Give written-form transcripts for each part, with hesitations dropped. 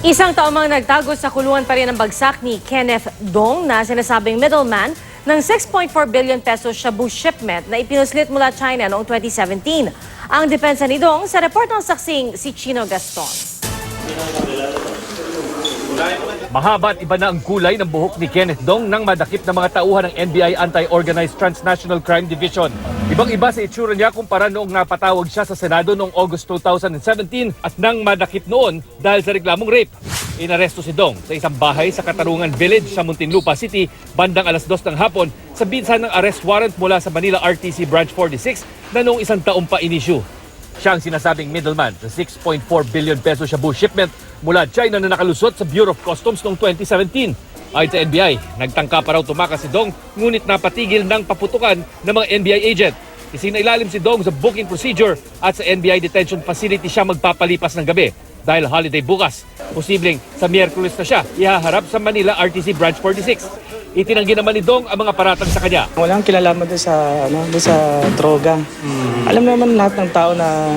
Isang taong nagtago sa kulungan pa rin ang bagsak ni Kenneth Dong na sinasabing middleman ng 6.4 billion pesos shabu shipment na ipinuslit mula China noong 2017. Ang depensa ni Dong sa report ng saksing si Chino Gaston. Mahaba at iba na ang kulay ng buhok ni Kenneth Dong nang madakip na mga tauhan ng NBI Anti-Organized Transnational Crime Division. Ibang-iba sa itsura niya kumpara noong napatawag siya sa Senado noong August 2017 at nang madakip noon dahil sa reklamong rape. Inaresto si Dong sa isang bahay sa Katarungan Village sa Muntinlupa City bandang alas 2 ng hapon sa bisa ng arrest warrant mula sa Manila RTC Branch 46 na noong isang taong pa inisyu. Siya ang sinasabing middleman sa 6.4 billion peso shabu shipment mula China na nakalusot sa Bureau of Customs noong 2017. Ayon sa NBI, nagtangka pa raw tumakas si Dong ngunit napatigil ng paputukan ng mga NBI agent. Isinailalim si Dong sa booking procedure at sa NBI detention facility siya magpapalipas ng gabi dahil holiday bukas. Posibleng sa Miyerkules na siya ihaharap sa Manila RTC Branch 46. Itinanggi naman ni Dong ang mga paratang sa kanya. Walang kilalaman doon sa droga. Alam naman lahat ng tao na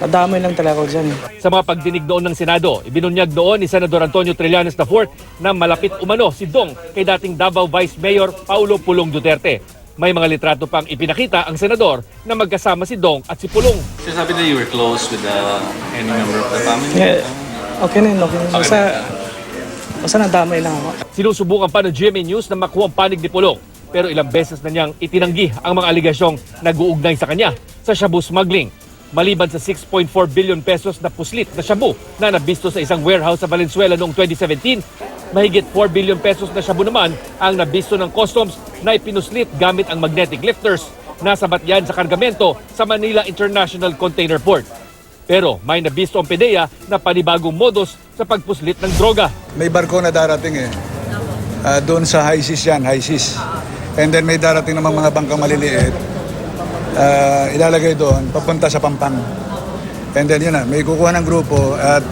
nadamay lang talaga ako dyan. Sa mga pagdinig doon ng Senado, ibinunyag doon ni Senador Antonio Trillanes IV na malapit umano si Dong kay dating Davao Vice Mayor Paulo Pulong Duterte. May mga litrato pang ipinakita ang senador na magkasama si Dong at si Pulong. So sabi na you were close with any member of the family? Yeah, okay na yun. Basta nadamay lang ako. Sinusubukan pa ng GMA News na makuha ang panig ni Pulong. Pero ilang beses na niyang itinanggi ang mga aligasyong nag-uugnay sa kanya sa shabu smuggling. Maliban sa 6.4 billion pesos na puslit na shabu na nabisto sa isang warehouse sa Valenzuela noong 2017, mahigit 4 billion pesos na shabu naman ang nabisto ng customs na ipinuslit gamit ang magnetic lifters na sabat yan sa kargamento sa Manila International Container Port. Pero may nabisto ang PDEA na panibagong modus sa pagpuslit ng droga. May barko na darating doon sa high seas yan, high seas. And then may darating naman mga bangkang maliliit. Ilalagay doon, papunta sa Pampang. And then yun na, may kukuha ng grupo at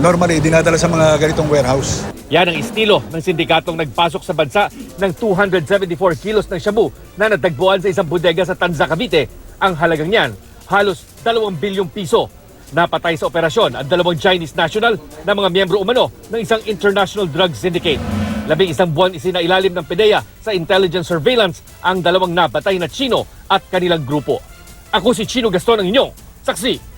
normally dinadala sa mga ganitong warehouse. Yan ang estilo ng sindikatong nagpasok sa bansa ng 274 kilos ng shabu na natagpuan sa isang bodega sa Tanza, Cavite. Ang halagang niyan, halos 2 bilyong piso. Napatay sa operasyon ang 2 Chinese national na mga miyembro umano ng isang international drug syndicate. 11 buwan isinailalim ng PDEA sa intelligence surveillance ang 2 napatay na Chino at kanilang grupo. Ako si Chino Gaston ang inyong saksi.